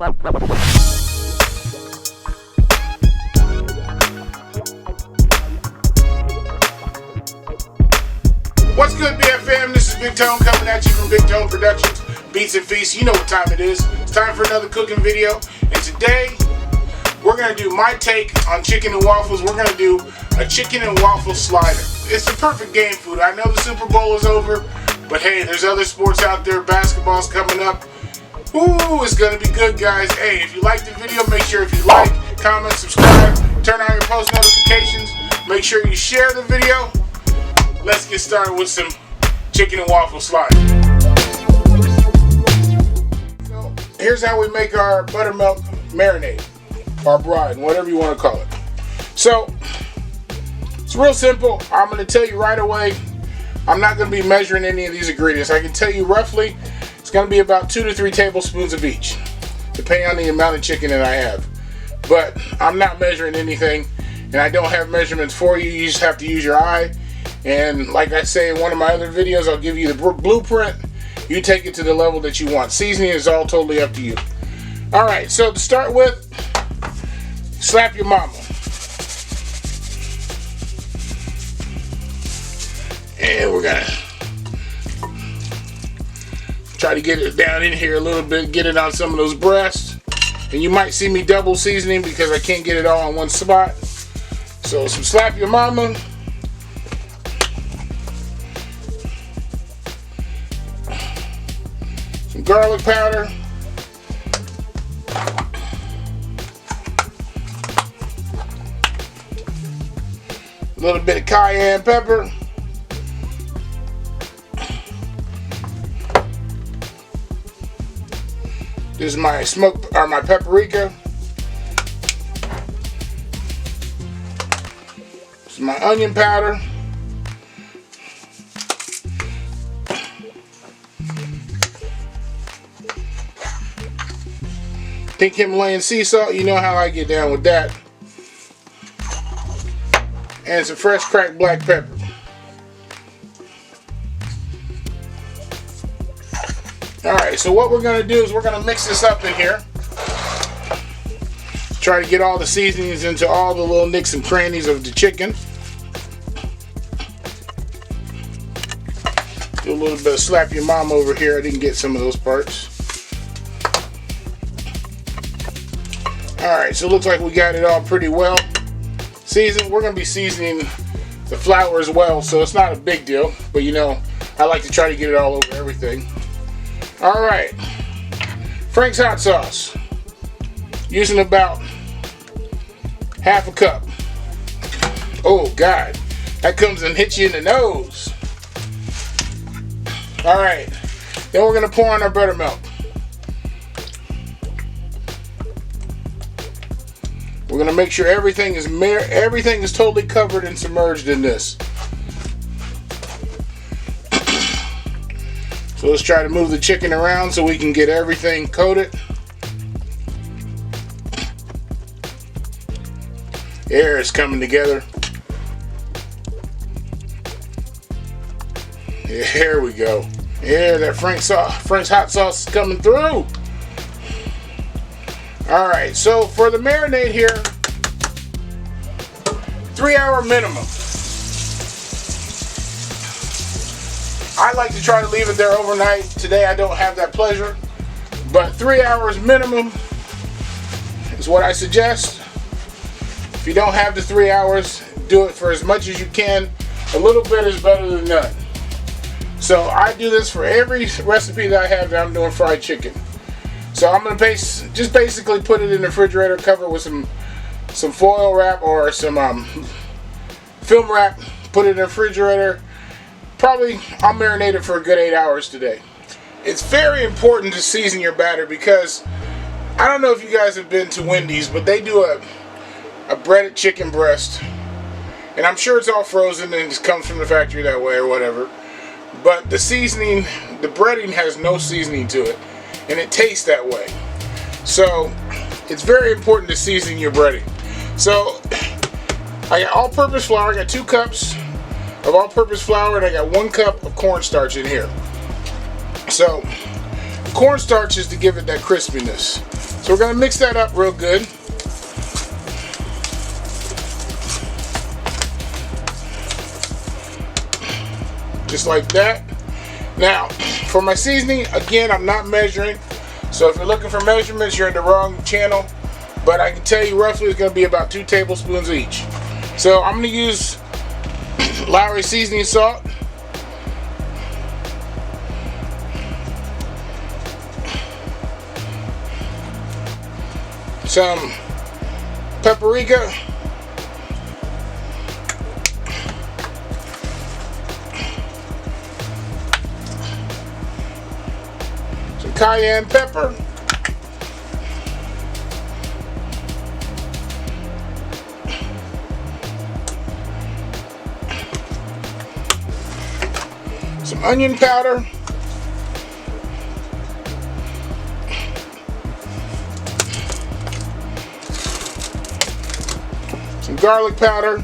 What's good, BFM? This is Big Tone coming at you from Big Tone Productions, Beats and Feasts. You know what time it is. It's time for another cooking video. And today, we're going to do my take on chicken and waffles. We're going to do a chicken and waffle slider. It's the perfect game food. I know the Super Bowl is over, but hey, there's other sports out there. Basketball's coming up. Ooh, it's going to be good, guys. Hey, if you like the video, make sure if you like, comment, subscribe, turn on your post notifications. Make sure you share the video. Let's get started with some chicken and waffle slider. So, here's how we make our buttermilk marinade, or brine, whatever you want to call it. So, it's real simple. I'm going to tell you right away, I'm not going to be measuring any of these ingredients. I can tell you roughly, it's going to be about 2 to 3 tablespoons of each, depending on the amount of chicken that I have. But I'm not measuring anything, and I don't have measurements for you. You just have to use your eye. And like I say in one of my other videos, I'll give you the blueprint. You take it to the level that you want. Seasoning is all totally up to you. Alright, so to start with, slap your mama. And we're gonna try to get it down in here a little bit, get it on some of those breasts. And you might see me double seasoning because I can't get it all in one spot. So some slap your mama. Some garlic powder. A little bit of cayenne pepper. This is my my paprika. This is my onion powder. Pink Himalayan sea salt, you know how I get down with that. And some fresh cracked black pepper. Alright, so what we're going to do is we're going to mix this up in here. Try to get all the seasonings into all the little nicks and crannies of the chicken. Do a little bit of slap your mom over here. I didn't get some of those parts. Alright, so it looks like we got it all pretty well seasoned. We're going to be seasoning the flour as well, so it's not a big deal. But you know, I like to try to get it all over everything. Alright, Frank's hot sauce. Using about half a cup. Oh God, that comes and hits you in the nose. Alright, then we're going to pour on our buttermilk. We're going to make sure everything is totally covered and submerged in this. So let's try to move the chicken around so we can get everything coated. Air is coming together. Here we go. Yeah, that Frank's hot sauce is coming through. Alright, so for the marinade here, 3-hour minimum. I like to try to leave it there overnight. Today I don't have that pleasure, but 3 hours minimum is what I suggest. If you don't have the 3 hours, do it for as much as you can. A little bit is better than none. So I do this for every recipe that I have that I'm doing fried chicken. So I'm going to just basically put it in the refrigerator, cover it with some foil wrap or some film wrap, put it in the refrigerator. Probably I'll marinate it for a good 8 hours today. It's very important to season your batter because I don't know if you guys have been to Wendy's, but they do a breaded chicken breast. And I'm sure it's all frozen and it comes from the factory that way or whatever. But the seasoning, the breading has no seasoning to it. And it tastes that way. So it's very important to season your breading. So I got all-purpose flour. I got 2 cups of all-purpose flour and I got 1 cup of cornstarch in here. So cornstarch is to give it that crispiness. So we're going to mix that up real good. Just like that. Now, for my seasoning, again, I'm not measuring. So if you're looking for measurements, you're in the wrong channel. But I can tell you roughly it's going to be about 2 tablespoons each. So I'm going to use Lowry seasoning salt. Some paprika. Some cayenne pepper. Some onion powder. Some garlic powder.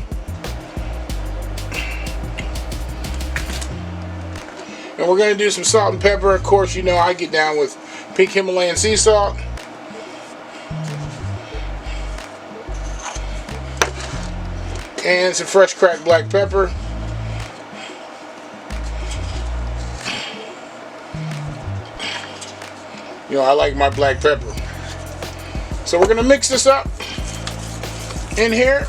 And we're going to do some salt and pepper. Of course, you know I get down with pink Himalayan sea salt. And some fresh cracked black pepper. You know, I like my black pepper. So we're going to mix this up in here.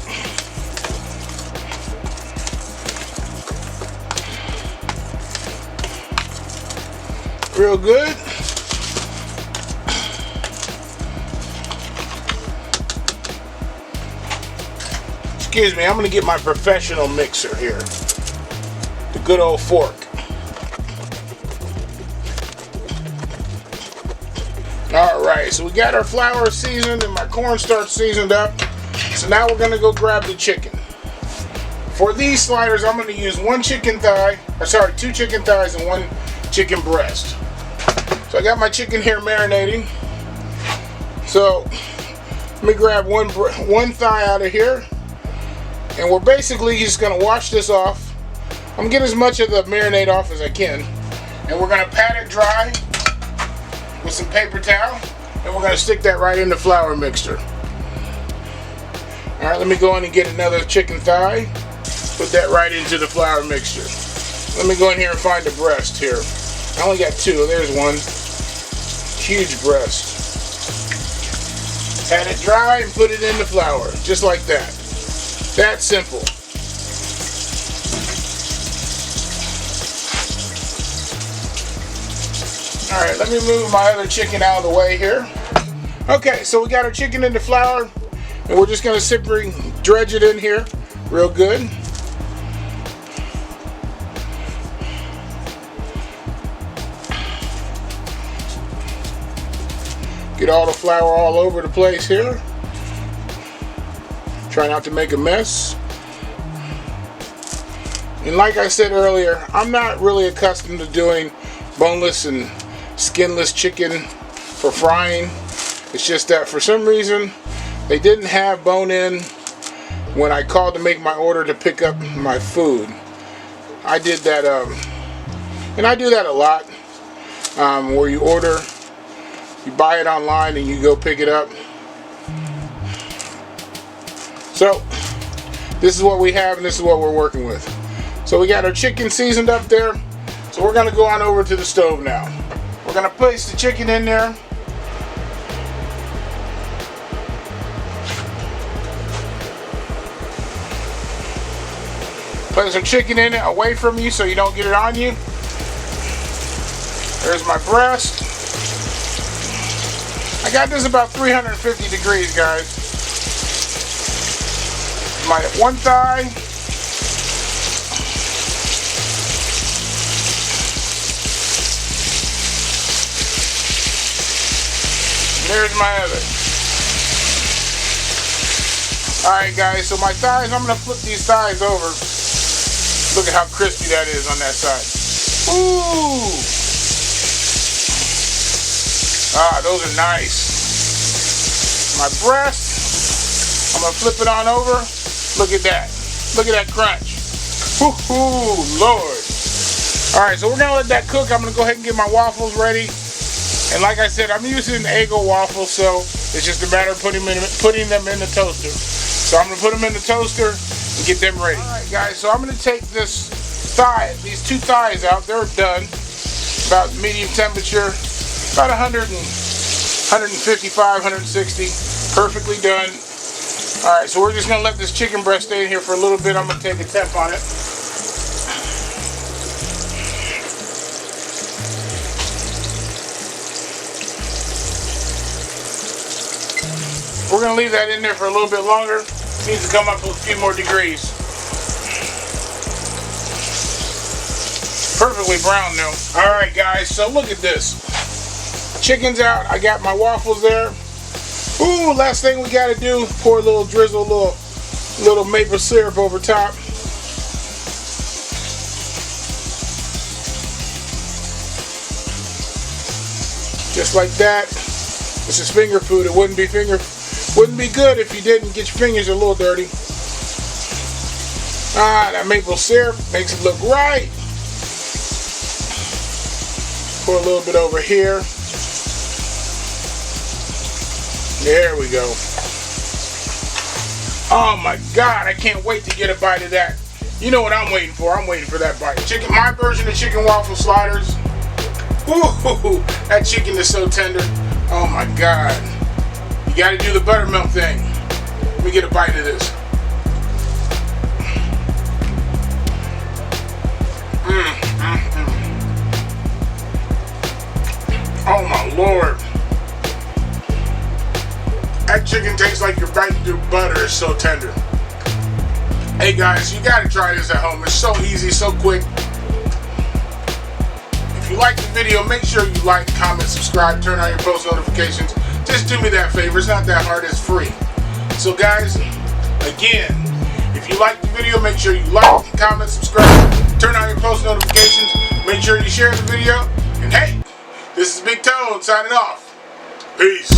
Real good. Excuse me, I'm going to get my professional mixer here. The good old fork. Alright, so we got our flour seasoned and my cornstarch seasoned up. So now we're going to go grab the chicken. For these sliders, I'm going to use 2 chicken thighs and 1 chicken breast. So I got my chicken here marinating. So let me grab one thigh out of here. And we're basically just going to wash this off. I'm going to get as much of the marinade off as I can. And we're going to pat it dry with some paper towel. And we're going to stick that right in the flour mixture. Alright, let me go in and get another chicken thigh. Put that right into the flour mixture. Let me go in here and find the breast here. I only got 2. There's one. Huge breast. Pat it dry and put it in the flour. Just like that. That's simple. Alright, let me move my other chicken out of the way here. Okay, so we got our chicken in the flour. And we're just going to dredge it in here real good. Get all the flour all over the place here. Try not to make a mess. And like I said earlier, I'm not really accustomed to doing boneless and skinless chicken for frying. It's just that for some reason they didn't have bone-in when I called to make my order to pick up my food. I did that, and I do that a lot, where you order, you buy it online and you go pick it up. So this is what we have and this is what we're working with. So we got our chicken seasoned up there. So we're going to go on over to the stove now. We're going to place the chicken in there. Place our chicken in it away from you so you don't get it on you. There's my breast. I got this about 350 degrees, guys. My one thigh. There's my other. Alright guys, so my thighs, I'm going to flip these thighs over. Look at how crispy that is on that side. Ooh! Ah, those are nice. My breast, I'm going to flip it on over. Look at that. Look at that crunch. Woohoo, Lord. Alright, so we're going to let that cook. I'm going to go ahead and get my waffles ready. And like I said, I'm using Eggo waffle, so it's just a matter of putting them in the toaster. So I'm gonna put them in the toaster and get them ready. All right, guys. So I'm gonna take these two thighs out. They're done. About medium temperature, about 155, 160. Perfectly done. All right. So we're just gonna let this chicken breast stay in here for a little bit. I'm gonna take a temp on it. We're going to leave that in there for a little bit longer. It needs to come up to a few more degrees. Perfectly brown now. Alright guys, so look at this. Chicken's out. I got my waffles there. Ooh, last thing we got to do, pour a little drizzle, little maple syrup over top. Just like that. This is finger food. It wouldn't be good if you didn't get your fingers a little dirty. That maple syrup makes it look right. Pour a little bit over here. There we go. Oh my God, I can't wait to get a bite of that. You know what I'm waiting for? I'm waiting for that bite. My version of chicken waffle sliders. Ooh, that chicken is so tender. Oh my God. You gotta do the buttermilk thing. Let me get a bite of this. Oh my Lord. That chicken tastes like you're biting through butter. It's so tender. Hey guys, you gotta try this at home. It's so easy, so quick. If you like the video, make sure you like, comment, subscribe, turn on your post notifications. Just do me that favor. It's not that hard. It's free. So guys, again, if you like the video, make sure you like, comment, subscribe, turn on your post notifications. Make sure you share the video. And hey, this is Big Tone signing off. Peace.